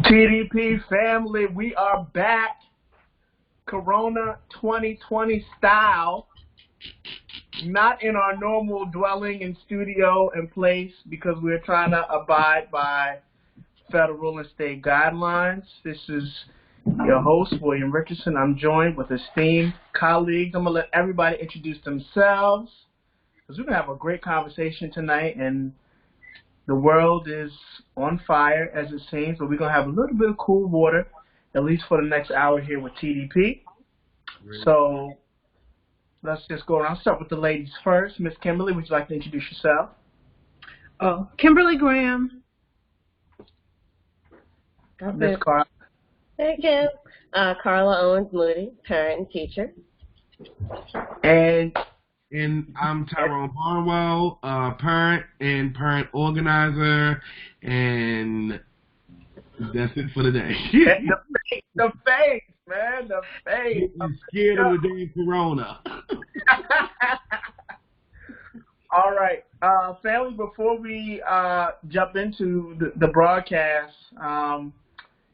TDP family, we are back. Corona 2020 style. Not in our normal dwelling and studio and place because we're trying to abide by federal and state guidelines. This is your host, William Richardson. I'm joined with esteemed colleagues. I'm going to let everybody introduce themselves because we're going to have a great conversation tonight, and the world is on fire, as it seems, but we're going to have a little bit of cool water, at least for the next hour here with TDP. Really? So let's just go around. I'll start with the ladies first. Miss Kimberly, would you like to introduce yourself? Oh, Kimberly Graham. Miss Karla. Thank you. Karla Owens, Moody, parent and teacher. And I'm Tyrone Barnwell, parent and parent organizer, and that's it for the day. The face, man, the face. I'm scared of the day Corona. All right, family, before we jump into the broadcast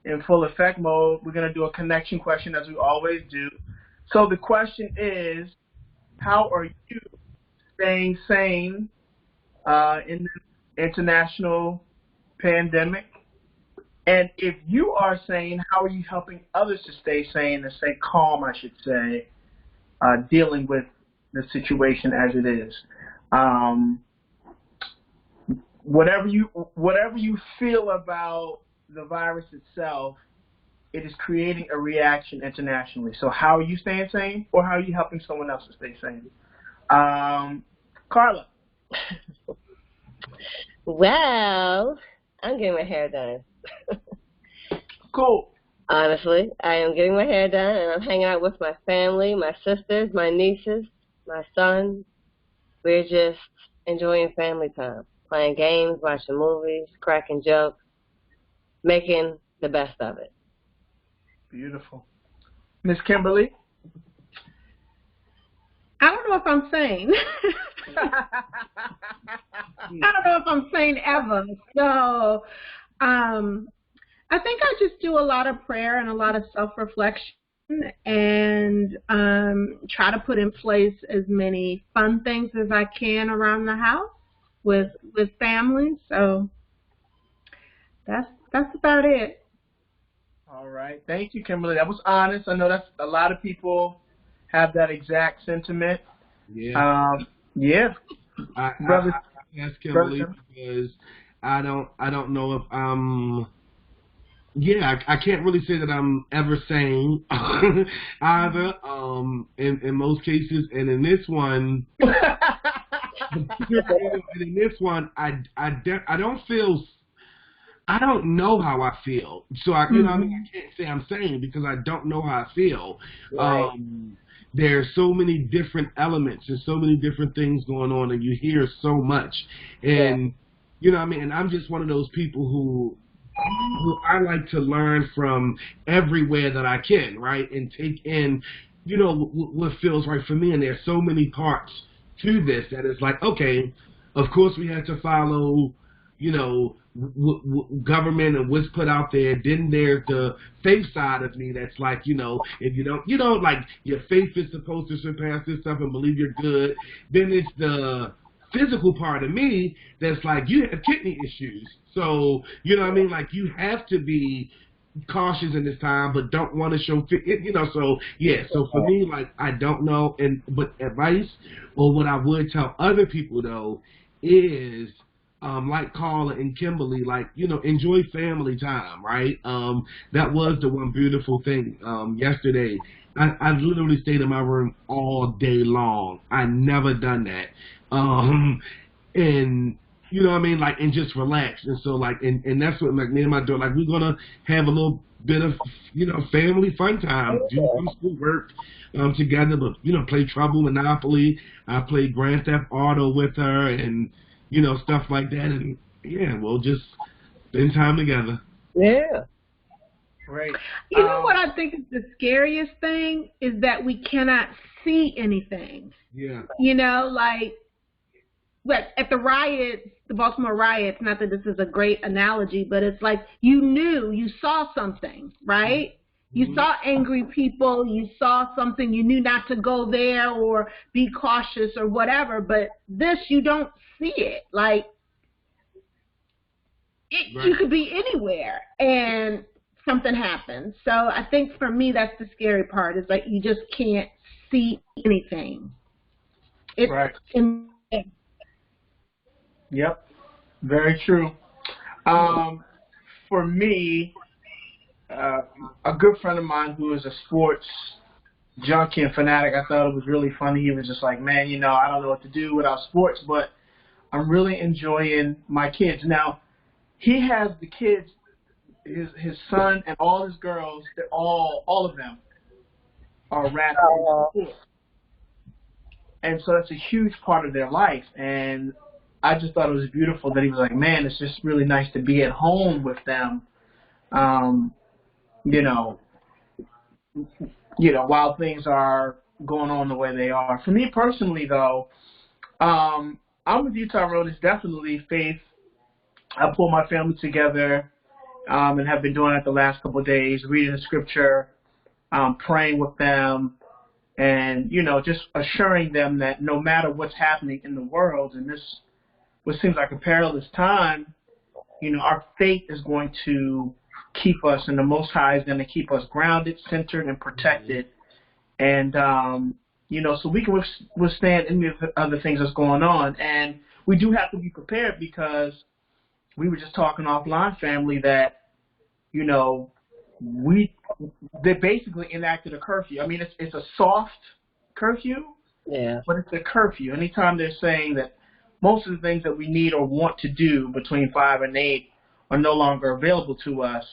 in full effect mode, we're going to do a connection question as we always do. So the question is, how are you staying sane in the international pandemic? And if you are sane, how are you helping others to stay sane and stay calm, I should say, dealing with the situation as it is? Whatever you feel about the virus itself, it is creating a reaction internationally. So how are you staying sane, or how are you helping someone else to stay sane? Karla. Well, I'm getting my hair done. Cool. Honestly, I am getting my hair done, and I'm hanging out with my family, my sisters, my nieces, my son. We're just enjoying family time, playing games, watching movies, cracking jokes, making the best of it. Beautiful. Miss Kimberly? I don't know if I'm sane. I don't know if I'm sane ever. So I think I just do a lot of prayer and a lot of self-reflection and try to put in place as many fun things as I can around the house with family. So that's about it. All right. Thank you, Kimberly. That was honest. I know that's a lot of people have that exact sentiment. Yeah. Yeah. I asked Kimberly because I don't know if I can't really say that I'm ever sane either. In most cases, and in this one, I don't know how I feel. So I can't say I'm sane because I don't know how I feel. Right. There's so many different elements and so many different things going on, and you hear so much. And and I'm just one of those people who I like to learn from everywhere that I can, right? And take in, what feels right for me. And there's so many parts to this that it's like, okay, of course we had to follow, government and what's put out there. Then there's the faith side of me that's like, if you don't like, your faith is supposed to surpass this stuff and believe you're good. Then it's the physical part of me that's like, you have kidney issues. So, like you have to be cautious in this time, but don't want to show, so yeah. So for me, like, I don't know. But advice, or what I would tell other people though, is, like Karla and Kimberly, like, enjoy family time, right? That was the one beautiful thing yesterday. I literally stayed in my room all day long. I never done that. And like, and just relax. And so like, and that's what, like, me and my daughter, like, we're gonna have a little bit of, family fun time, do some schoolwork together, but play Trouble, Monopoly. I played Grand Theft Auto with her, and stuff like that, and yeah, we'll just spend time together. Yeah. Right. You know what I think is the scariest thing is that we cannot see anything. Yeah. Like at the riots, the Baltimore riots, not that this is a great analogy, but it's like you saw something, right? You saw angry people, you saw something, you knew not to go there or be cautious or whatever, but this, you don't see it. Like, you could be anywhere and something happens. So I think for me, that's the scary part, is like you just can't see anything. It's right. Yep, very true. For me, a good friend of mine who is a sports junkie and fanatic, I thought it was really funny. He was just like, man, I don't know what to do without sports, but I'm really enjoying my kids. Now, he has the kids, his son and all his girls, all of them are wrapped in sports. And so that's a huge part of their life. And I just thought it was beautiful that he was like, man, it's just really nice to be at home with them. While things are going on the way they are. For me personally, though, I'm with you, Tyrone. It's definitely faith. I pull my family together and have been doing it the last couple of days, reading the scripture, praying with them, and, just assuring them that no matter what's happening in the world, and this, what seems like a perilous time, our faith is going to keep us, and the Most High is going to keep us grounded, centered, and protected. And, so we can withstand any of the other things that's going on. And we do have to be prepared, because we were just talking offline, family, that, they basically enacted a curfew. I mean, it's a soft curfew, but it's a curfew. Anytime they're saying that most of the things that we need or want to do between 5 and 8 are no longer available to us,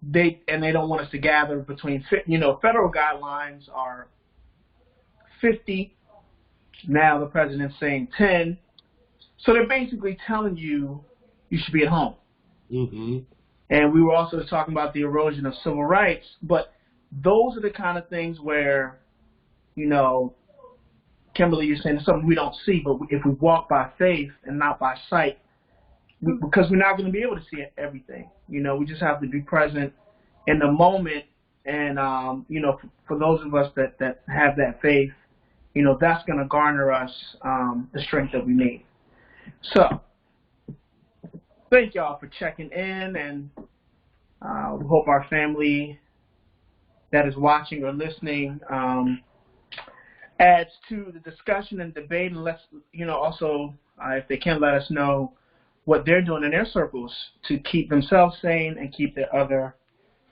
they don't want us to gather between, federal guidelines are 50. Now the president's saying 10. So they're basically telling you should be at home. Mm-hmm. And we were also talking about the erosion of civil rights, but those are the kind of things where, Kimberly, you're saying it's something we don't see, but if we walk by faith and not by sight, because we're not going to be able to see everything. We just have to be present in the moment. And, for those of us that have that faith, that's going to garner us the strength that we need. So thank y'all for checking in, and we hope our family that is watching or listening adds to the discussion and debate, and let's, also, if they can, let us know what they're doing in their circles to keep themselves sane and keep their other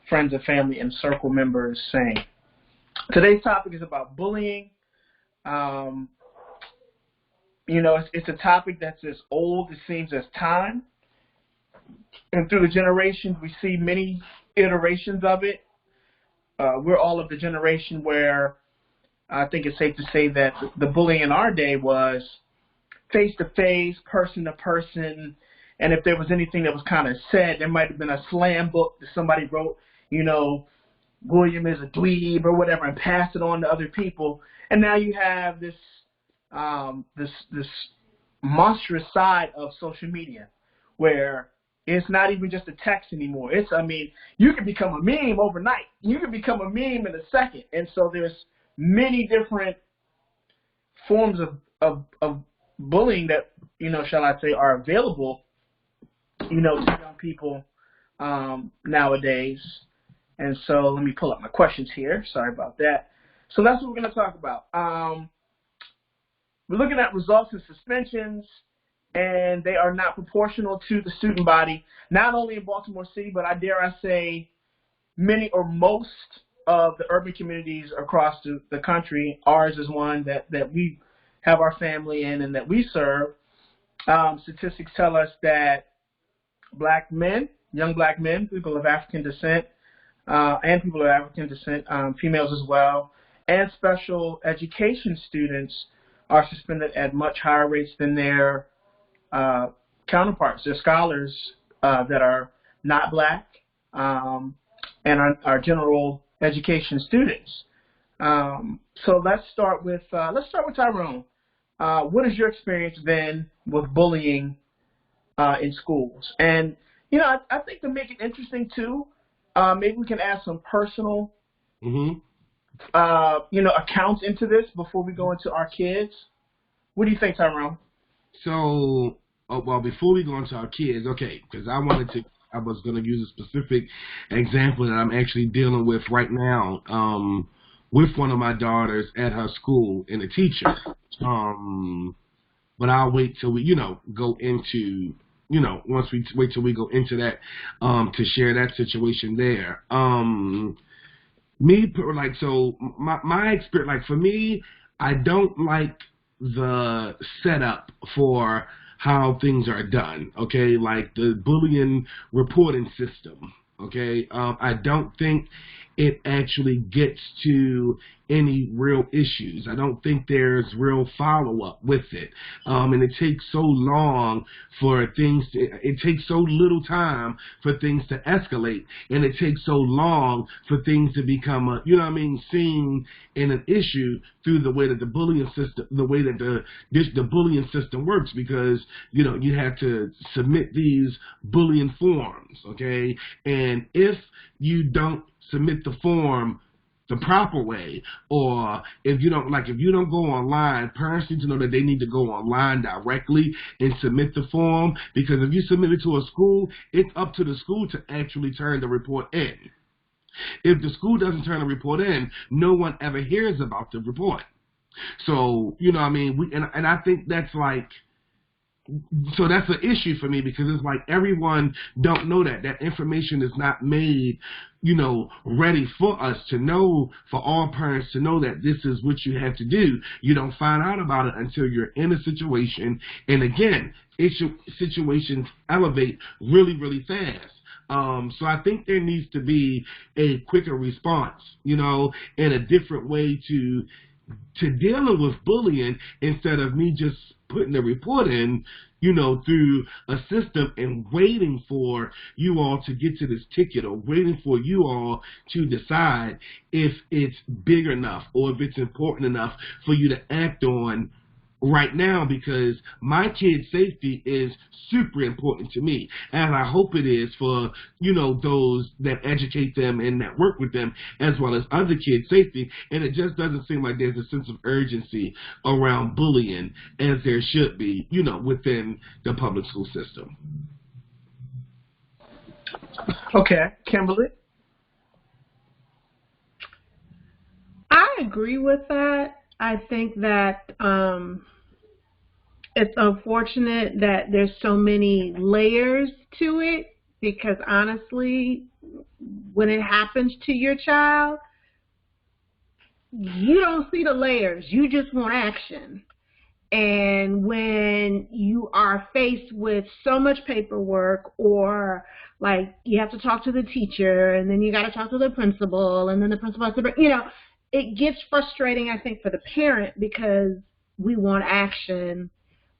friends and family and circle members sane. Today's topic is about bullying. It's a topic that's as old, it seems, as time. And through the generations, we see many iterations of it. We're all of the generation where I think it's safe to say that the bullying in our day was face-to-face, person-to-person, and if there was anything that was kind of said, there might have been a slam book that somebody wrote, William is a dweeb or whatever, and passed it on to other people. And now you have this this monstrous side of social media where it's not even just a text anymore. You can become a meme overnight. You can become a meme in a second. And so there's many different forms of bullying that, shall I say, are available, to young people nowadays. And so let me pull up my questions here. Sorry about that. So that's what we're going to talk about. We're looking at results and suspensions, and they are not proportional to the student body, not only in Baltimore City, but I dare say many or most of the urban communities across the country. Ours is one that we have our family in and that we serve. Statistics tell us that black men, young black men, people of African descent, and people of African descent, females as well, and special education students are suspended at much higher rates than their counterparts, their scholars that are not black and are general education students. So let's start with Tyrone. what has your experience been with bullying in schools? And, you know, I think to make it interesting, too, maybe we can add some personal, you know, accounts into this before we go into our kids. What do you think, Tyrone? So, well, before we go into our kids, okay, because I was going to use a specific example that I'm actually dealing with right now with one of my daughters at her school and a teacher. But I'll wait till we, you know, go into, you know, once we wait till we go into that to share that situation there. My experience, like for me, I don't like the setup for how things are done, okay, like the bullying reporting system, okay. I don't think it actually gets to any real issues. I don't think there's real follow-up with it. And it takes so long for things to, it takes so little time for things to escalate, and it takes so long for things to become a, you know what I mean, seen in an issue through the way that the bullying system, the way that the bullying system works, because, you know, you have to submit these bullying forms, okay? And if you don't submit the form the proper way, or if you don't go online, parents need to know that they need to go online directly and submit the form, because if you submit it to a school, it's up to the school to actually turn the report in. If the school doesn't turn the report in, no one ever hears about the report. So, you know what I mean, and I think that's like, so that's an issue for me, because it's like everyone don't know that information is not made, you know, ready for us to know, for all parents to know that this is what you have to do. You don't find out about it until you're in a situation, and again, situations elevate really, really fast. So I think there needs to be a quicker response, you know, and a different way to dealing with bullying, instead of me just putting the report in, you know, through a system and waiting for you all to get to this ticket, or waiting for you all to decide if it's big enough or if it's important enough for you to act on right now, because my kid's safety is super important to me, and I hope it is for, you know, those that educate them and that work with them, as well as other kids' safety. And it just doesn't seem like there's a sense of urgency around bullying as there should be, you know, within the public school system. Okay, Kimberly? I agree with that. I think that it's unfortunate that there's so many layers to it, because honestly, when it happens to your child, you don't see the layers. You just want action. And when you are faced with so much paperwork, or like you have to talk to the teacher, and then you got to talk to the principal, and then the principal has to, you know, it gets frustrating, I think, for the parent, because we want action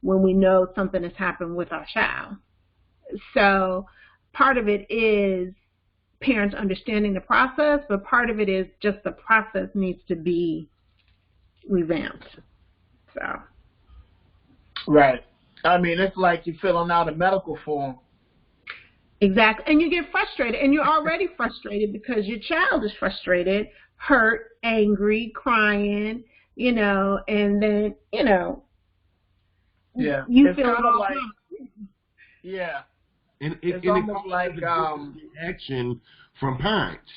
when we know something has happened with our child. So part of it is parents understanding the process, but part of it is just the process needs to be revamped. So. Right. I mean, it's like you're filling out a medical form. Exactly. And you get frustrated, and you're already frustrated because your child is frustrated, hurt, angry, crying, you know, and then, you know, yeah, you it's feel kind it of all like, wrong. yeah, And it's almost like, reaction from parents.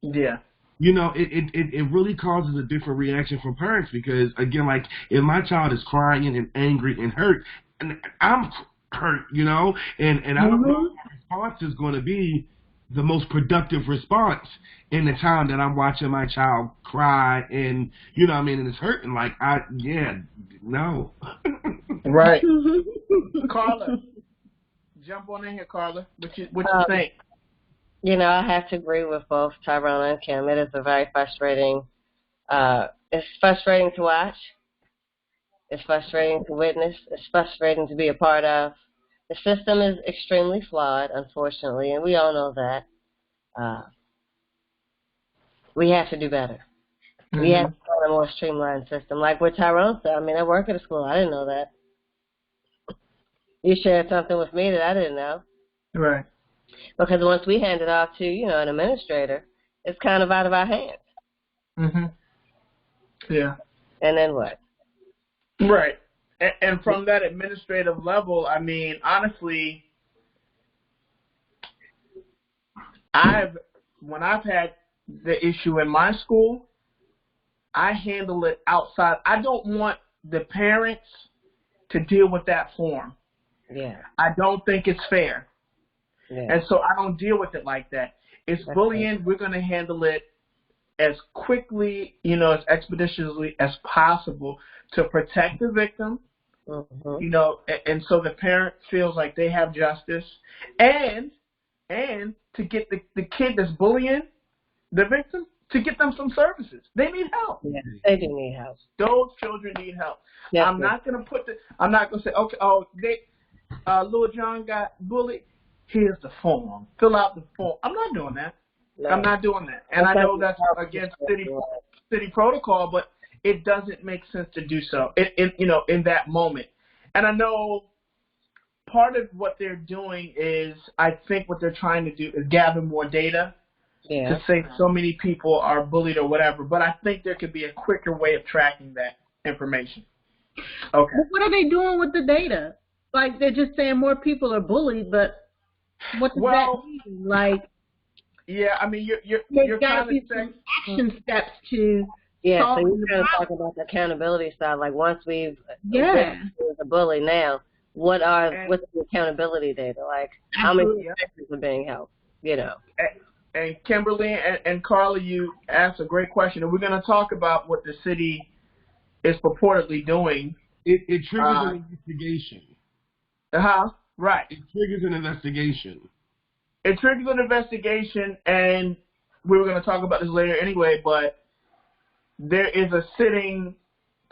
Yeah. You know, it really causes a different reaction from parents, because, again, like, if my child is crying and angry and hurt, and I'm hurt, you know, and I don't know what response is going to be the most productive response in the time that I'm watching my child cry and, you know what I mean, and it's hurting. Like, no. Right. Karla, jump on in here, Karla. What you think? You know, I have to agree with both Tyrone and Kim. It is a very frustrating, it's frustrating to watch. It's frustrating to witness. It's frustrating to be a part of. The system is extremely flawed, unfortunately, and we all know that. We have to do better. We have a more streamlined system. Like what Tyrone said, I mean, I work at a school. I didn't know that. You shared something with me that I didn't know. Right. Because once we hand it off to, an administrator, it's kind of out of our hands. Yeah. And then what? Right. And from that administrative level, I mean, honestly, when I've had the issue in my school, I handle it outside. I don't want the parents to deal with that form. Yeah. I don't think it's fair. Yeah. And so I don't deal with it like that. It's bullying. We're going to handle it as quickly, as expeditiously as possible to protect the victim, and so the parent feels like they have justice, and to get the kid that's bullying the victim, to get them some services. They need help. Yeah, they do need help. Those children need help. Yes, I'm not going to say, okay, little John got bullied. Here's the form. Fill out the form. I'm not doing that. No. I'm not doing that. And I know that's against city protocol, but it doesn't make sense to do so in that moment. And I know part of what they're doing is, I think what they're trying to do is gather more data to say so many people are bullied or whatever. But I think there could be a quicker way of tracking that information. Okay. What are they doing with the data? Like, they're just saying more people are bullied, but what does that mean? Like, yeah, I mean, you're got to be some action steps to. Yeah, so you're kind of talking about the accountability side. Like, once we've the bully now, what's the accountability data? Like, how many victims are being helped? And Kimberly and Karla, you asked a great question, and we're going to talk about what the city is purportedly doing. It triggers an investigation. Right. It triggers an investigation. It triggers an investigation, and we were going to talk about this later anyway, but there is a sitting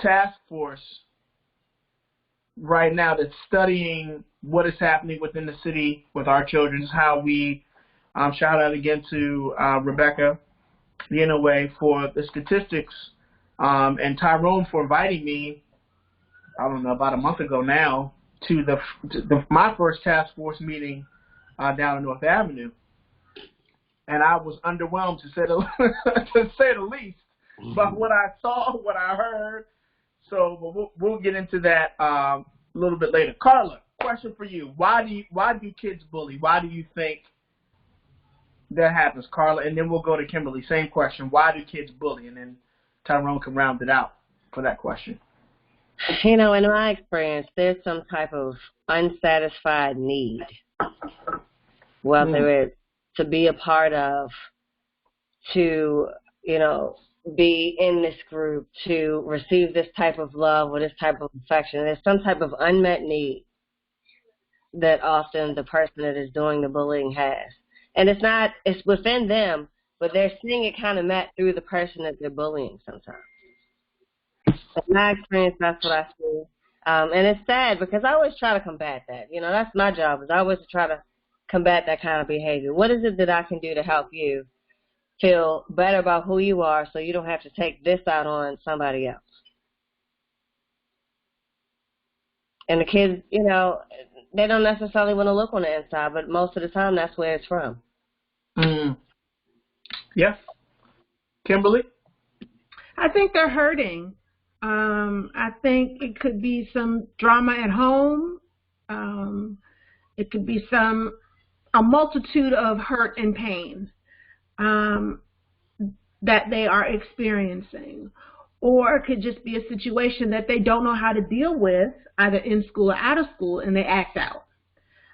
task force right now that's studying what is happening within the city with our children. This is how we shout out again to Rebecca Yenaway for the statistics, and Tyrone for inviting me, I don't know, about a month ago now, to my first task force meeting down on North Avenue. And I was underwhelmed, to say the least, by what I saw, what I heard. So we'll get into that a little bit later. Karla, question for you. Why do kids bully? Why do you think that happens, Karla? And then we'll go to Kimberly. Same question. Why do kids bully? And then Tyrone can round it out for that question. In my experience, there's some type of unsatisfied need, whether it's to be a part of, to, be in this group, to receive this type of love or this type of affection. There's some type of unmet need that often the person that is doing the bullying has. And it's within them, but they're seeing it kind of met through the person that they're bullying sometimes. In my experience, that's what I see. And it's sad because I always try to combat that. That's my job, is I always try to combat that kind of behavior. What is it that I can do to help you feel better about who you are so you don't have to take this out on somebody else? And the kids, they don't necessarily want to look on the inside, but most of the time that's where it's from. Yes. Kimberly? I think they're hurting. I think it could be some drama at home. It could be a multitude of hurt and pain that they are experiencing. Or it could just be a situation that they don't know how to deal with, either in school or out of school, and they act out.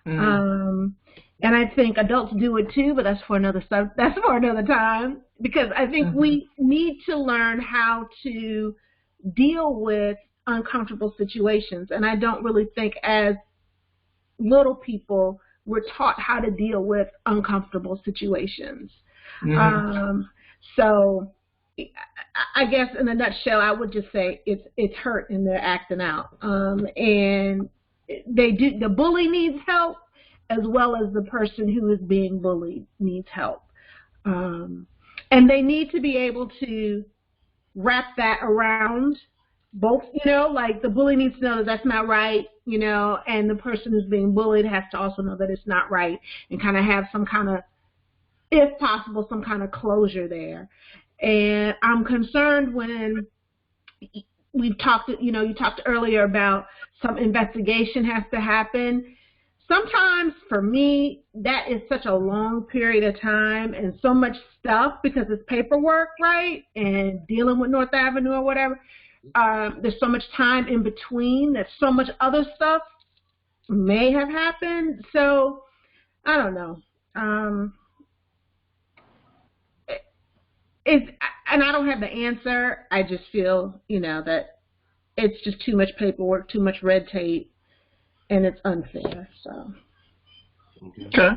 And I think adults do it too, but that's for another time. Because I think we need to learn how to deal with uncomfortable situations. And I don't really think as little people we're taught how to deal with uncomfortable situations. So I guess in a nutshell, I would just say it's hurt and they're acting out. And the bully needs help, as well as the person who is being bullied needs help. And they need to be able to wrap that around both, like the bully needs to know that that's not right, and the person who's being bullied has to also know that it's not right, and kind of have some kind of, if possible, some kind of closure there. And I'm concerned when we've talked, you talked earlier about some investigation has to happen. Sometimes for me, that is such a long period of time and so much stuff because it's paperwork, right? And dealing with North Avenue or whatever. There's so much time in between. There's so much other stuff may have happened. So I don't know. And I don't have the answer. I just feel, that it's just too much paperwork, too much red tape, and it's unfair. So. Okay.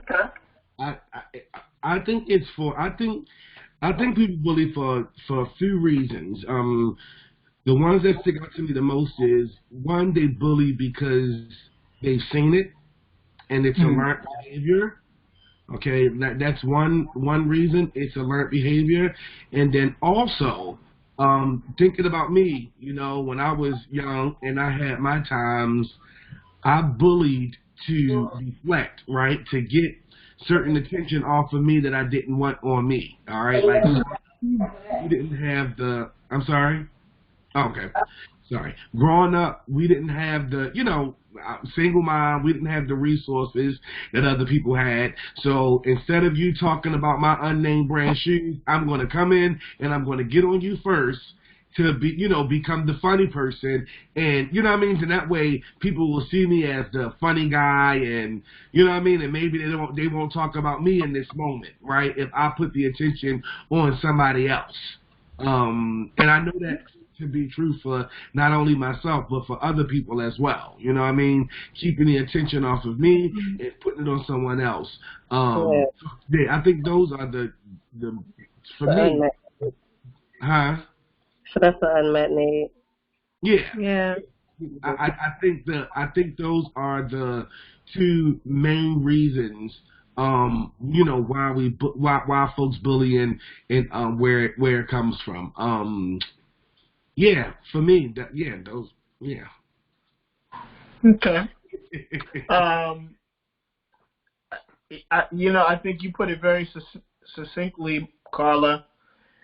I think it's I think people bully for a few reasons. The ones that stick out to me the most is, one, they bully because they've seen it and it's a learned behavior. Okay, that's one reason. It's a learned behavior. And then also, thinking about me, when I was young and I had my times, I bullied to deflect, right, to get certain attention off of me that I didn't want on me. All right, like you didn't have the. I'm sorry. Okay, sorry. Growing up, we didn't have the, single mom, we didn't have the resources that other people had. So instead of you talking about my unnamed brand shoes, I'm going to come in and I'm going to get on you first to be, become the funny person. And, and that way people will see me as the funny guy and, and maybe they won't talk about me in this moment, right? If I put the attention on somebody else. And I know that to be true for not only myself, but for other people as well. Keeping the attention off of me and putting it on someone else. I think those are the for me. Huh? So that's an unmet need. Yeah. Yeah. I think those are the two main reasons. Why folks bully and where it comes from. Yeah, for me, those. Okay. I think you put it very succinctly, Karla,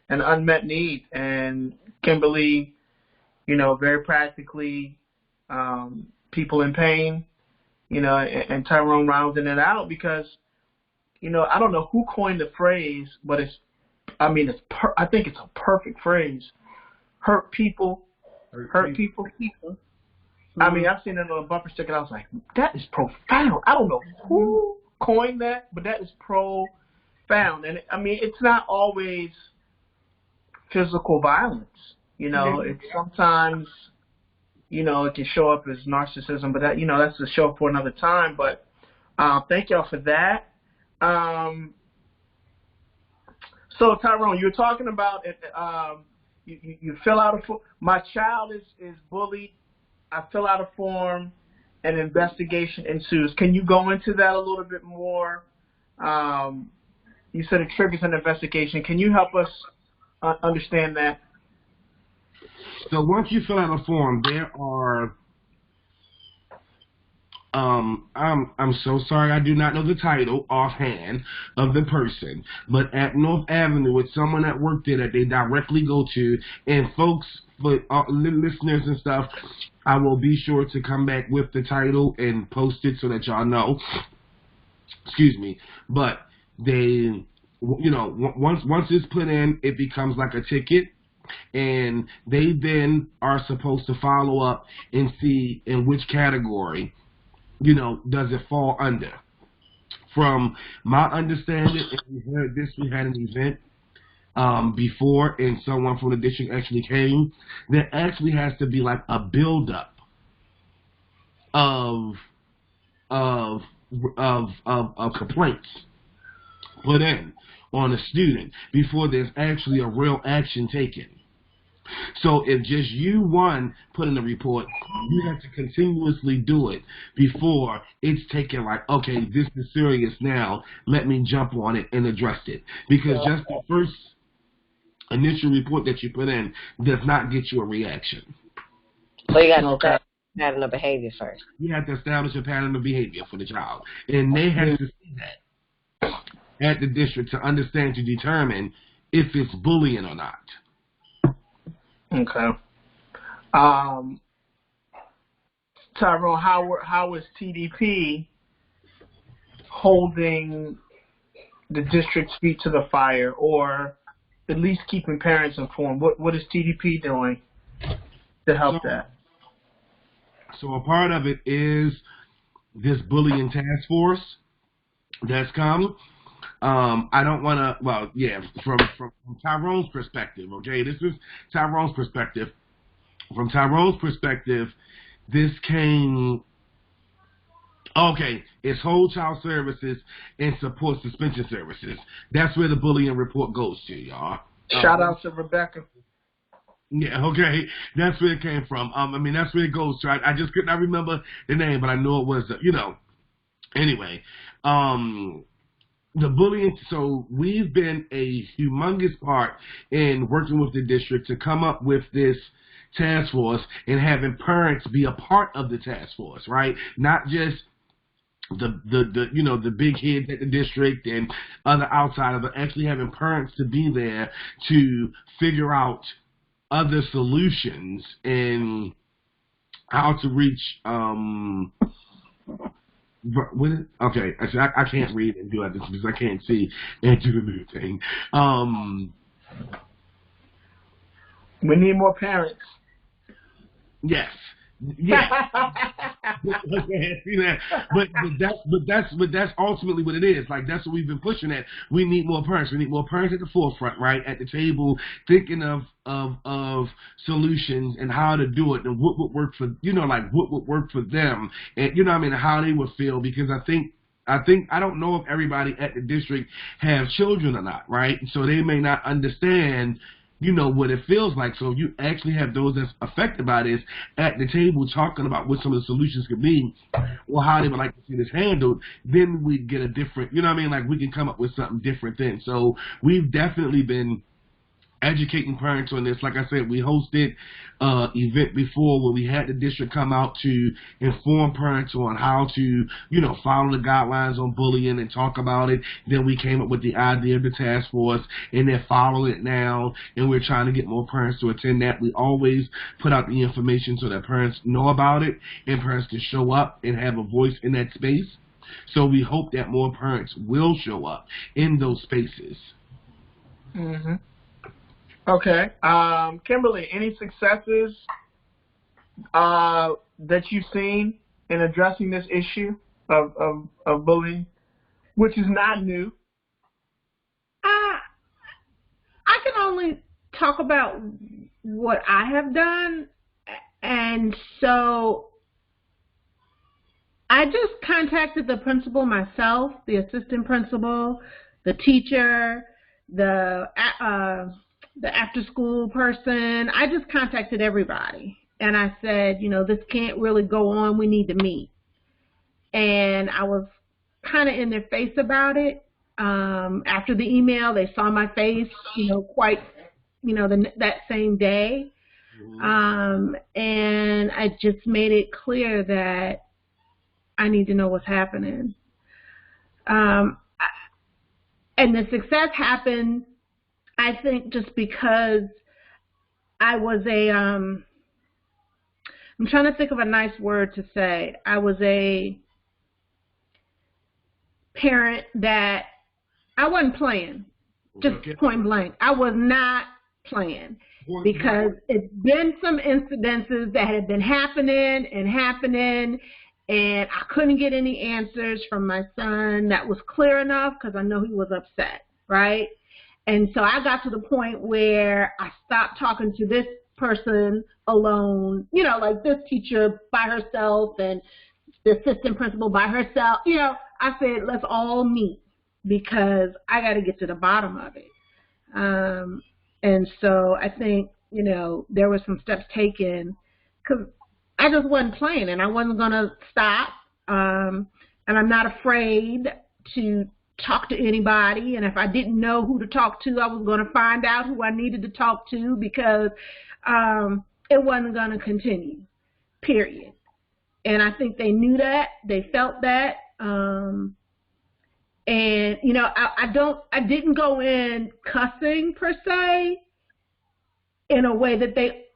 an unmet need, and Kimberly, very practically, people in pain, and Tyrone rounding it out because, I don't know who coined the phrase, but I think it's a perfect phrase. Hurt people. I mean, I've seen it on a bumper sticker. I was like, that is profound. I don't know who coined that, but that is profound. And it's not always physical violence. It's sometimes, it can show up as narcissism, but that's a show for another time. But thank y'all for that. So Tyrone, you were talking about it. You fill out a form. My child is bullied. I fill out a form. An investigation ensues. Can you go into that a little bit more? You said it triggers an investigation. Can you help us understand that? So once you fill out a form, there are. I'm so sorry, I do not know the title offhand of the person, but at North Avenue, it's someone that worked there that they directly go to, and folks, for listeners and stuff, I will be sure to come back with the title and post it so that y'all know. Excuse me, but they, once it's put in, it becomes like a ticket. And they then are supposed to follow up and see in which category does it fall under? From my understanding, if we had an event before and someone from the district actually came, there actually has to be like a buildup of complaints put in on a student before there's actually a real action taken. So if just you put in a report, you have to continuously do it before it's taken like, okay, this is serious now, let me jump on it and address it. Because just the initial report that you put in does not get you a reaction. So you got to establish a pattern of behavior first. You have to establish a pattern of behavior for the child. And they have to see that at the district to understand, to determine if it's bullying or not. Okay. Tyrone, how is TDP holding the district's feet to the fire, or at least keeping parents informed? What is TDP doing to help that? So a part of it is this bullying task force that's come. I don't want to, well, yeah, from Tyrone's perspective, okay? This is Tyrone's perspective. From Tyrone's perspective, this came, okay, it's Whole Child Services and Support Suspension Services. That's where the bullying report goes to, y'all. Shout out to Rebecca. Yeah, okay, that's where it came from. I mean, that's where it goes to. I just could not remember the name, but I know it was, Anyway, the bullying, so we've been a humongous part in working with the district to come up with this task force and having parents be a part of the task force, right? Not just the big heads at the district and other outsiders, but actually having parents to be there to figure out other solutions and how to reach okay, I can't read and do that because I can't see and do the new thing. We need more parents. Yes. Yeah. but that's ultimately what it is. Like, that's what we've been pushing at. We need more parents. We need more parents at the forefront, right, at the table, thinking of solutions and how to do it and what would work for what would work for them, and how they would feel, because I think I don't know if everybody at the district have children or not, right? So they may not understand what it feels like. So if you actually have those that's affected by this at the table talking about what some of the solutions could be or how they would like to see this handled, then we get a different, like we can come up with something different then. So we've definitely been educating parents on this. Like I said, we hosted an event before where we had the district come out to inform parents on how to, follow the guidelines on bullying and talk about it. Then we came up with the idea of the task force, and they're following it now, and we're trying to get more parents to attend that. We always put out the information so that parents know about it and parents can show up and have a voice in that space. So we hope that more parents will show up in those spaces. Mm-hmm. Okay. Kimberly, any successes that you've seen in addressing this issue of bullying, which is not new? I can only talk about what I have done, and so I just contacted the principal myself, the assistant principal, the teacher, the after-school person. I just contacted everybody, and I said, this can't really go on. We need to meet. And I was kind of in their face about it. After the email, they saw my face, quite, that same day. And I just made it clear that I need to know what's happening. And the success happened, I think, just because I was I'm trying to think of a nice word to say. I was a parent that I wasn't playing, just point blank. I was not playing, because it's been some incidences that had been happening, and I couldn't get any answers from my son that was clear enough, because I know he was upset, right? And so I got to the point where I stopped talking to this person alone, like this teacher by herself and the assistant principal by herself. I said, let's all meet, because I got to get to the bottom of it. And so I think, there were some steps taken, because I just wasn't playing, and I wasn't going to stop. And I'm not afraid to talk to anybody, and if I didn't know who to talk to, I was going to find out who I needed to talk to, because it wasn't going to continue, period. And I think they knew that, they felt that, and you know, I didn't go in cussing per se, in a way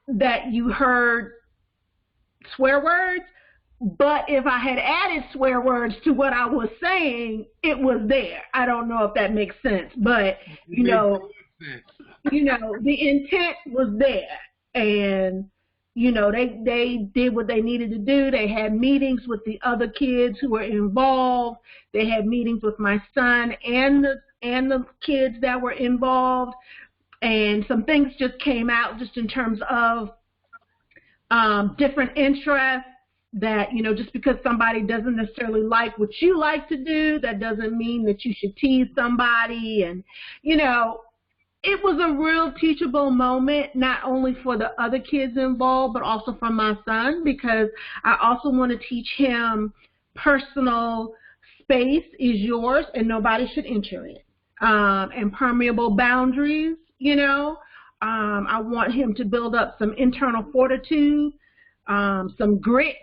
that you heard swear words. But if I had added swear words to what I was saying, it was there. I don't know if that makes sense, but you know, the intent was there, and you know, they did what they needed to do. They had meetings with the other kids who were involved. They had meetings with my son and the kids that were involved, and some things just came out just in terms of different interests. That, you know, just because somebody doesn't necessarily like what you like to do, that doesn't mean that you should tease somebody. And, you know, it was a real teachable moment, not only for the other kids involved, but also for my son, because I also want to teach him personal space is yours and nobody should enter it. Impermeable boundaries, you know. I want him to build up some internal fortitude, some grit,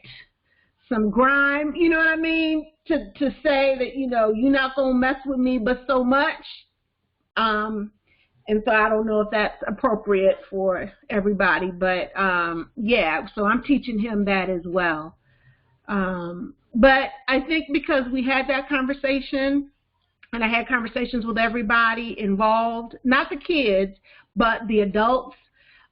some grime, you know what I mean? To say that, you know, you're not going to mess with me but so much. And so I don't know if that's appropriate for everybody, but yeah, so I'm teaching him that as well. But I think because we had that conversation, and I had conversations with everybody involved, not the kids, but the adults,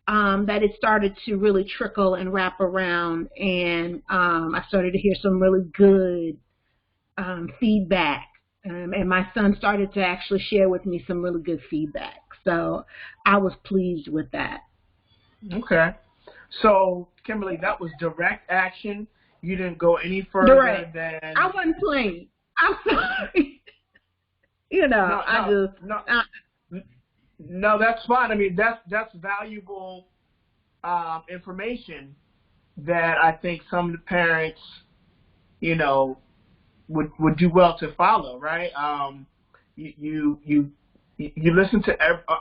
that it started to really trickle and wrap around, and I started to hear some really good feedback, and my son started to actually share with me some really good feedback, so I was pleased with that. Okay. So, Kimberly, that was direct action. You didn't go any further than... I wasn't playing. I'm sorry. You know, No, that's fine. I mean, that's valuable information that I think some of the parents, you know, would do well to follow, right? You listen to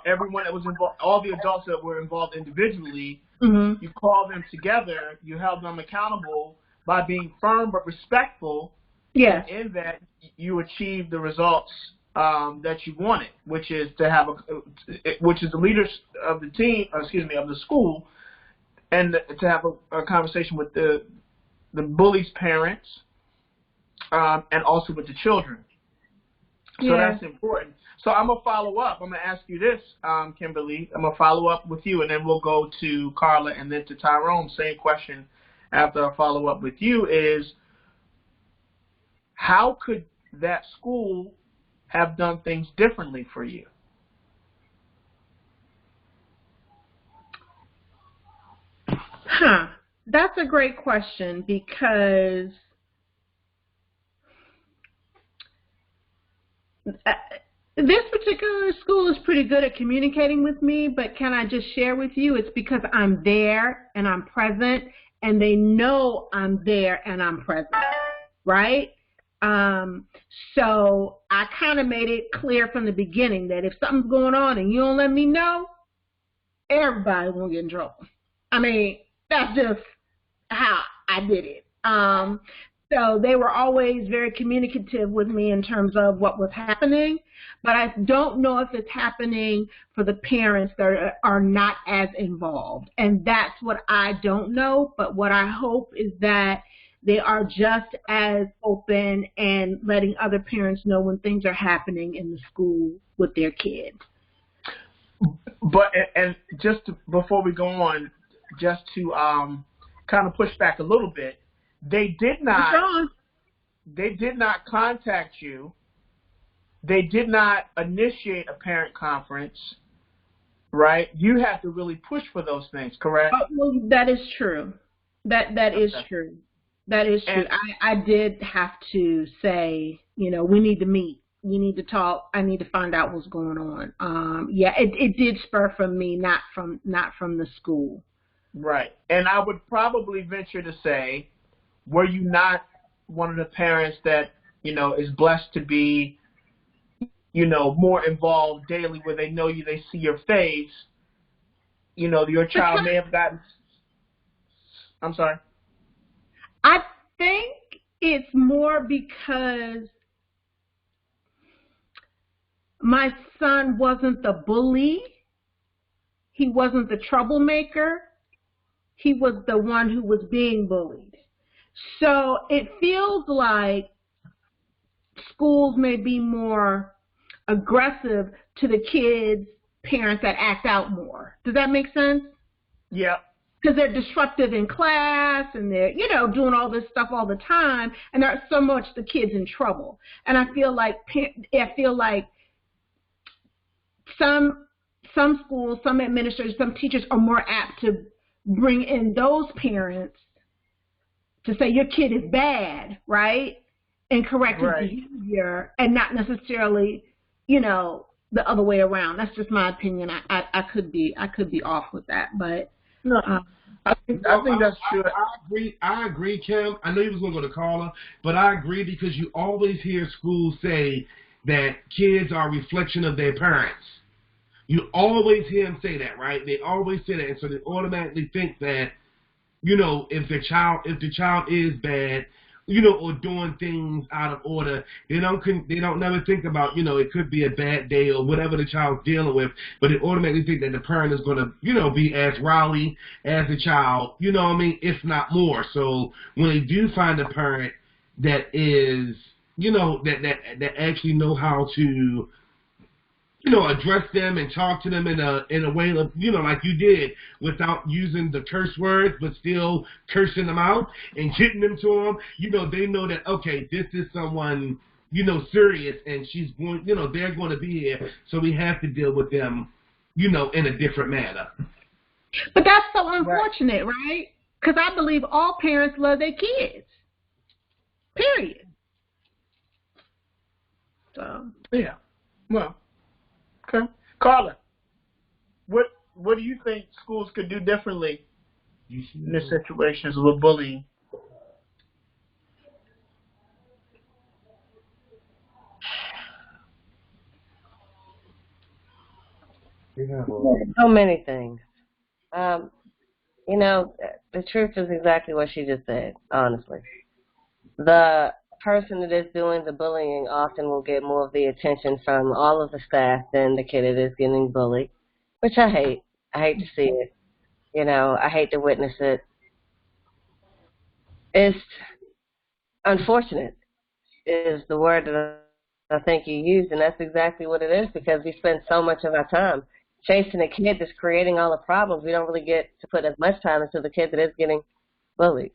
everyone that was involved, all the adults that were involved individually. Mm-hmm. You called them together. You held them accountable by being firm but respectful. Yes. And in that, you achieved the results that you wanted, which is to have which is the leaders of the team, of the school, and to have a conversation with the bully's parents, and also with the children. So that's important. So I'm gonna follow up. I'm gonna ask you this, Kimberly. I'm gonna follow up with you, and then we'll go to Karla and then to Tyrone. Same question after I follow up with you is, how could that school have done things differently for you? That's a great question, because this particular school is pretty good at communicating with me, but can I just share with you, it's because I'm there and I'm present, and they know I'm there and I'm present, right? So I kind of made it clear from the beginning that if something's going on and you don't let me know, everybody will get in trouble. I mean, that's just how I did it. So they were always very communicative with me in terms of what was happening, but I don't know if it's happening for the parents that are not as involved. And that's what I don't know, but what I hope is that they are just as open and letting other parents know when things are happening in the school with their kids. But, and just before we go on, just to kind of push back a little bit, they did not contact you. They did not initiate a parent conference, right? You had to really push for those things, correct? Well, that is true. That is true. That is true. I did have to say, you know, we need to meet. We need to talk. I need to find out what's going on. Yeah, it did spur from me, not from the school. Right. And I would probably venture to say, were you not one of the parents that, you know, is blessed to be, more involved daily where they know you, they see your face, your child may have gotten, I'm sorry. I think it's more because my son wasn't the bully. He wasn't the troublemaker. He was the one who was being bullied. So it feels like schools may be more aggressive to the kids' parents that act out more. Does that make sense? Yeah. Because they're disruptive in class and they're, doing all this stuff all the time, and there's so much the kids in trouble. And I feel like some schools, some administrators, some teachers are more apt to bring in those parents to say your kid is bad, right? And correct his behavior, and not necessarily, the other way around. That's just my opinion. I could be off with that, but no, I think that's true. I agree, Kim. I know you was gonna go to Karla, but I agree because you always hear schools say that kids are a reflection of their parents. You always hear them say that, right? They always say that, and so they automatically think that, if the child is bad, or doing things out of order, they don't never think about, it could be a bad day or whatever the child's dealing with, but they automatically think that the parent is going to, be as rowdy as the child, if not more. So when they do find a parent that is, that actually know how to, address them and talk to them in a way of, like you did, without using the curse words, but still cursing them out and getting them to them. They know that, okay, this is someone, serious, and she's going, they're going to be here, so we have to deal with them, in a different manner. But that's so unfortunate, right? Because I believe all parents love their kids. Period. So. Yeah. Well. Okay. Karla, what do you think schools could do differently in this situations with bullying? So many things. The truth is exactly what she just said, honestly. The person that is doing the bullying often will get more of the attention from all of the staff than the kid that is getting bullied, which I hate. I hate to see it. I hate to witness it. It's unfortunate is the word that I think you used, and that's exactly what it is, because we spend so much of our time chasing a kid that's creating all the problems. We don't really get to put as much time into the kid that is getting bullied.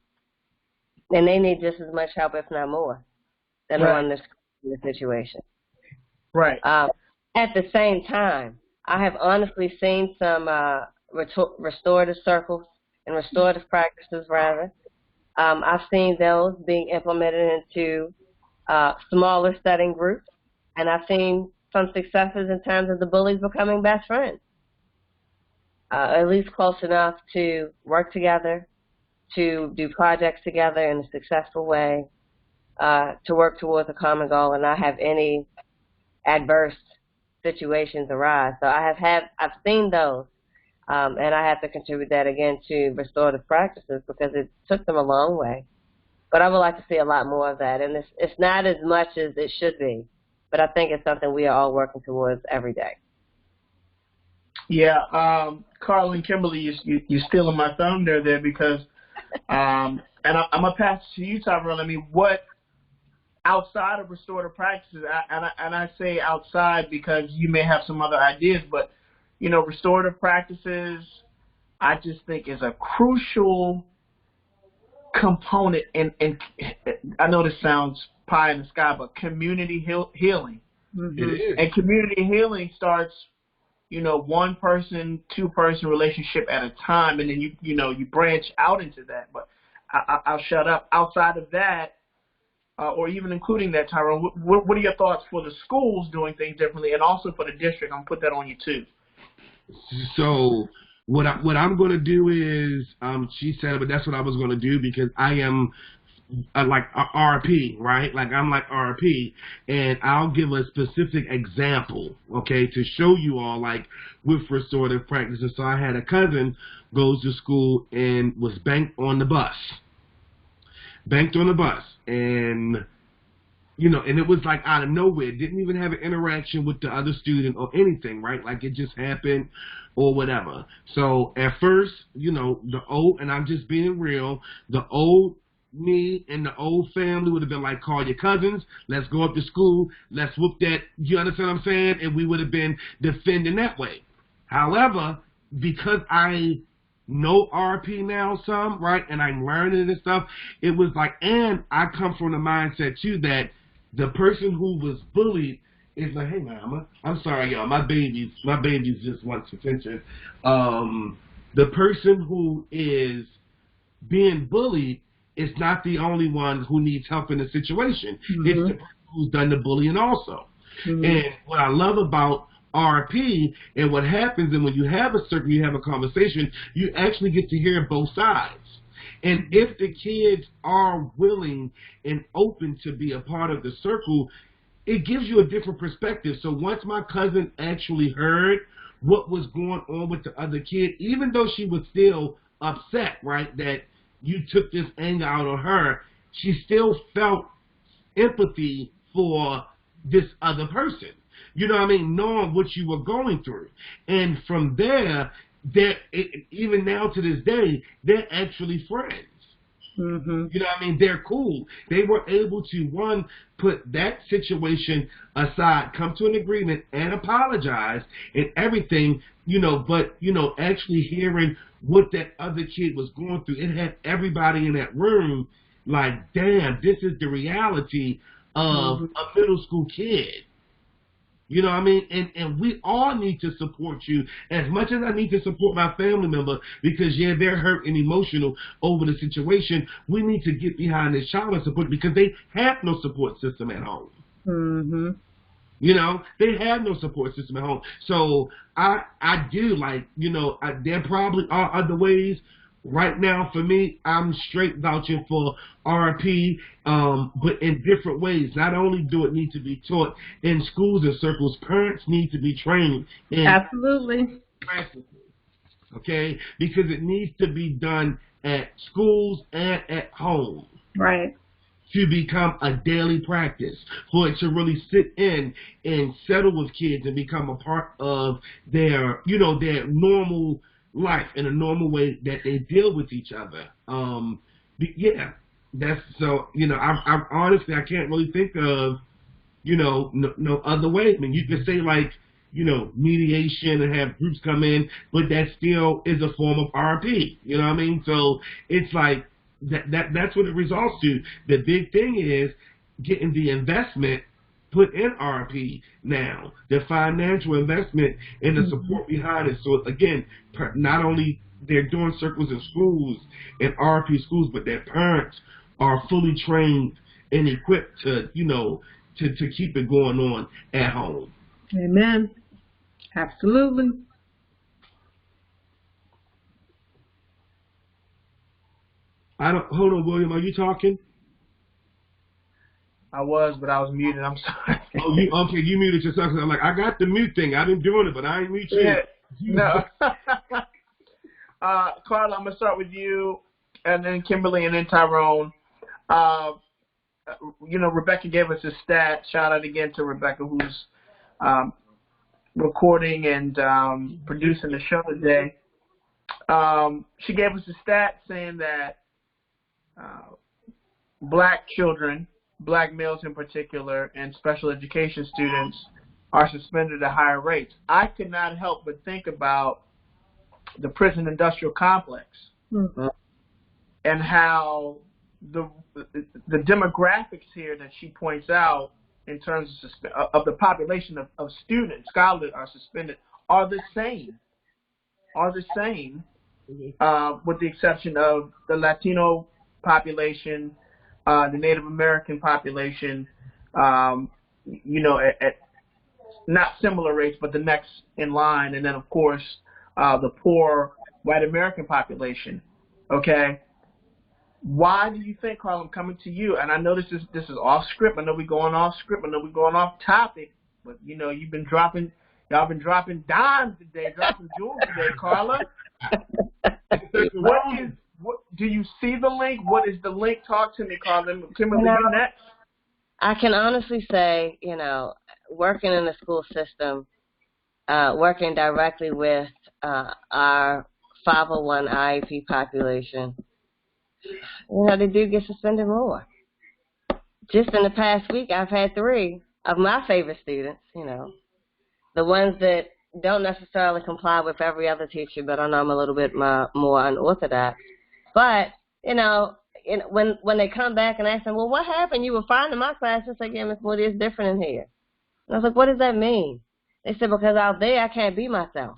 And they need just as much help, if not more, than on this situation. Right. At the same time, I have honestly seen some restorative circles and restorative practices, rather. I've seen those being implemented into smaller setting groups, and I've seen some successes in terms of the bullies becoming best friends, at least close enough to work together, to do projects together in a successful way, to work towards a common goal, and not have any adverse situations arise. So I've seen those, and I have to contribute that again to restorative practices because it took them a long way. But I would like to see a lot more of that, and it's not as much as it should be, but I think it's something we are all working towards every day. Yeah, Karla and Kimberly, you're stealing my thunder there because. And I'm going to pass it to you, Tyrell. I mean, what outside of restorative practices, and I say outside because you may have some other ideas, but, restorative practices, I just think is a crucial component in I know this sounds pie in the sky, but community healing. Mm-hmm. It is. And community healing starts, one person, two-person relationship at a time, and then you branch out into that. But I'll shut up. Outside of that, or even including that, Tyrone, what are your thoughts for the schools doing things differently, and also for the district? I'm gonna put that on you too. So what I'm going to do is, she said, but that's what I was going to do because I am like RP, right? Like I'm like RP, and I'll give a specific example, okay, to show you all like with restorative practices. So I had a cousin goes to school and was banked on the bus, and and it was like out of nowhere. Didn't even have an interaction with the other student or anything, right? Like it just happened or whatever. So at first, and I'm just being real, the old me and the old family would have been like, call your cousins, let's go up to school, let's whoop that, you understand what I'm saying? And we would have been defending that way. However, because I know RP now some, right, and I'm learning and stuff, it was like, and I come from the mindset too that the person who was bullied is like, hey mama, I'm sorry y'all, my babies just wants attention. The person who is being bullied is not the only one who needs help in the situation. Mm-hmm. It's the person who's done the bullying also. Mm-hmm. And what I love about RP and what happens, and when you have a conversation, you actually get to hear both sides. And if the kids are willing and open to be a part of the circle, it gives you a different perspective. So once my cousin actually heard what was going on with the other kid, even though she was still upset, right, that you took this anger out on her, she still felt empathy for this other person. You know what I mean? Knowing what you were going through. And from there, even now to this day, they're actually friends. Mm-hmm. You know what I mean? They're cool. They were able to, one, put that situation aside, come to an agreement, and apologize and everything, but, actually hearing what that other kid was going through, it had everybody in that room like, damn, this is the reality of a middle school kid. You know what I mean? And we all need to support you as much as I need to support my family member because, yeah, they're hurt and emotional over the situation. We need to get behind this child and support because they have no support system at home. Mm-hmm. They have no support system at home. So I do there probably are other ways. Right now, for me, I'm straight vouching for RP, but in different ways. Not only do it need to be taught in schools and circles, parents need to be trained in absolutely practices, okay? Because it needs to be done at schools and at home. Right. To become a daily practice, for it to really sit in and settle with kids and become a part of their normal life in a normal way that they deal with each other. Yeah, that's so. I honestly I can't really think of no other way. I mean, you could say like mediation and have groups come in, but that still is a form of RP. You know what I mean? So it's like that's what it results to. The big thing is getting the investment put in RP now, the financial investment and the support behind it. So again, not only they're doing circles in schools and RP schools, but their parents are fully trained and equipped to to keep it going on at home. Amen. Absolutely. Hold on, William, are you talking? I was, but I was muted. I'm sorry. Oh, you muted yourself. I'm like, I got the mute thing. I've been doing it, but I ain't mute you. Yeah. No. Karla, I'm going to start with you, and then Kimberly, and then Tyrone. Rebecca gave us a stat. Shout out again to Rebecca, who's recording and producing the show today. She gave us a stat saying that black children, black males in particular, and special education students are suspended at higher rates. I could not help but think about the prison industrial complex and how the demographics here that she points out in terms of the population of students, scholars that are suspended, are the same, with the exception of the Latino population, the Native American population, at not similar rates, but the next in line, and then of course the poor white American population. Okay, Why do you think, Karla, I'm coming to you, and I know this is off script. I know we're going off script. I know we're going off topic. But y'all been dropping dimes today, dropping jewels today, Karla. What do you see the link? What is the link? Talk to me, Karla. Kimberly, you next. I can honestly say, working in the school system, working directly with our 501 IEP population, they do get suspended more. Just in the past week, I've had 3 of my favorite students, the ones that don't necessarily comply with every other teacher, but I know I'm a little bit more unorthodox. But, when they come back and ask them, well, what happened? You were fine in my class. It's like, yeah, Miss Moody, it's different in here. And I was like, what does that mean? They said, because out there I can't be myself.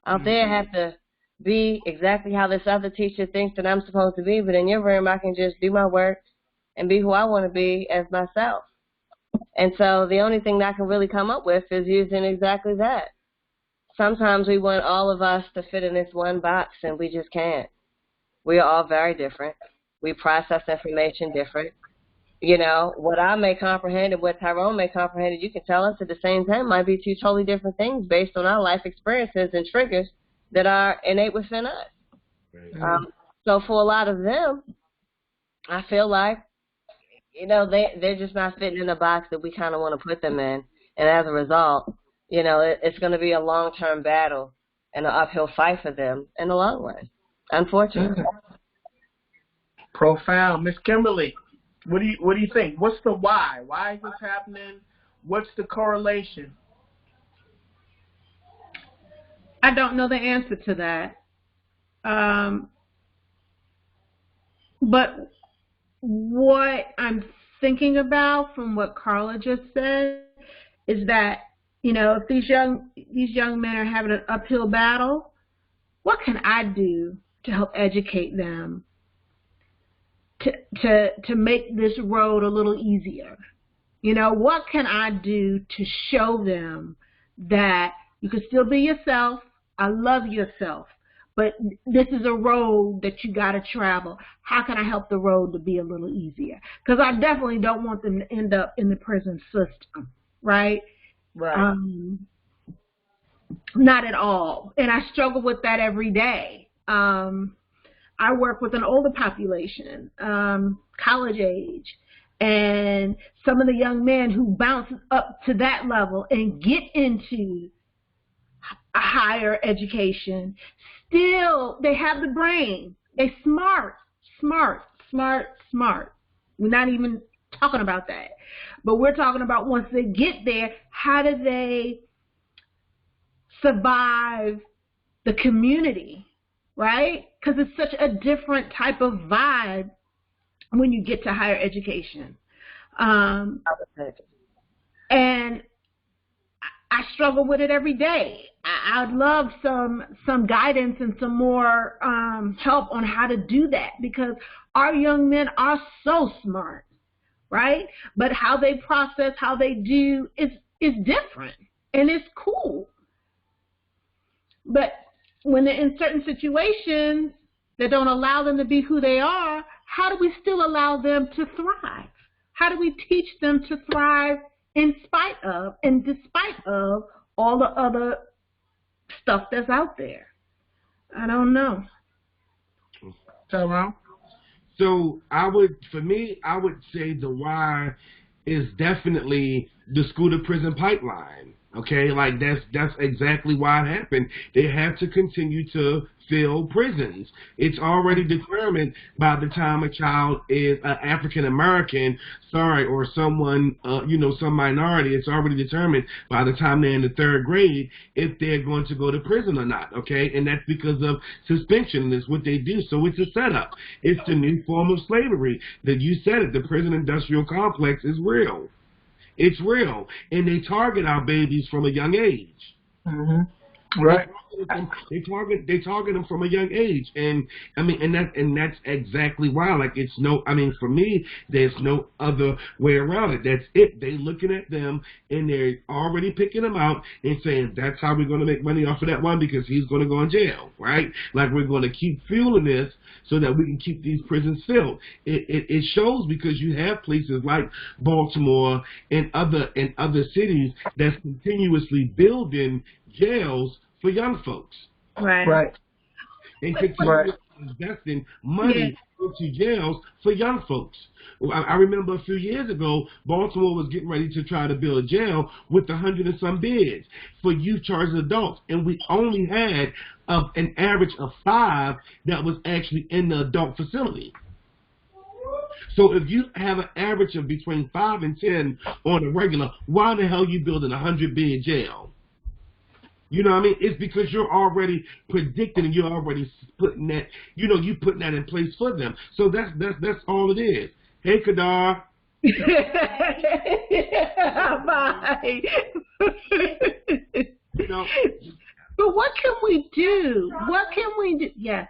Out there I have to be exactly how this other teacher thinks that I'm supposed to be, but in your room I can just do my work and be who I want to be as myself. And so the only thing that I can really come up with is using exactly that. Sometimes we want all of us to fit in this one box, and we just can't. We are all very different. We process information different. What I may comprehend and what Tyrone may comprehend, you can tell us at the same time, might be 2 totally different things based on our life experiences and triggers that are innate within us. Right. So for a lot of them, I feel like, they're just not fitting in the box that we kind of want to put them in. And as a result, it's going to be a long-term battle and an uphill fight for them in the long run, unfortunately. Profound. Miss Kimberly, what do you think? What's the why? Why is this happening? What's the correlation? I don't know the answer to that. But what I'm thinking about from what Karla just said is that, if these young men are having an uphill battle, what can I do to help educate them to make this road a little easier? What can I do to show them that you can still be yourself? I love yourself, but this is a road that you got to travel. How can I help the road to be a little easier? Because I definitely don't want them to end up in the prison system, right? Right. Not at all. And I struggle with that every day. I work with an older population, college age, and some of the young men who bounce up to that level and get into a higher education, still, they have the brain. They smart. We're not even talking about that. But we're talking about once they get there, how do they survive the community, right? Because it's such a different type of vibe when you get to higher education. And I struggle with it every day. I'd love some guidance and some more help on how to do that, because our young men are so smart, right? But how they process, how they do is different, and it's cool. But when they're in certain situations that don't allow them to be who they are, how do we still allow them to thrive? How do we teach them to thrive in spite of and despite of all the other stuff that's out there? I don't know. Tyrone? So I would say the why is definitely the school to prison pipeline. Okay, like that's exactly why it happened. They have to continue to fill prisons. It's already determined by the time a child is African American, or someone, some minority. It's already determined by the time they're in the 3rd grade if they're going to go to prison or not. Okay, and that's because of suspension. That's what they do. So it's a setup. It's the new form of slavery. That you said it. The prison industrial complex is real. It's real, and they target our babies from a young age. Mm-hmm. Right. They target them from a young age, and that's exactly why. Like for me, there's no other way around it. That's it. They looking at them, and they're already picking them out and saying that's how we're going to make money off of that one because he's going to go in jail, right? Like we're going to keep fueling this so that we can keep these prisons filled. It shows because you have places like Baltimore and other cities that's continuously building jails for young folks. Right. And continue investing money into jails for young folks. I remember a few years ago, Baltimore was getting ready to try to build a jail with 100 and some beds for youth charged adults, and we only had an average of 5 that was actually in the adult facility. So if you have an average of between 5 and 10 on a regular, why the hell are you building a 100-bed jail? You know what I mean? It's because you're already predicting and you're already putting that, you putting that in place for them. So that's all it is. Hey, Kadar. Bye. But what can we do? What can we do? Yes.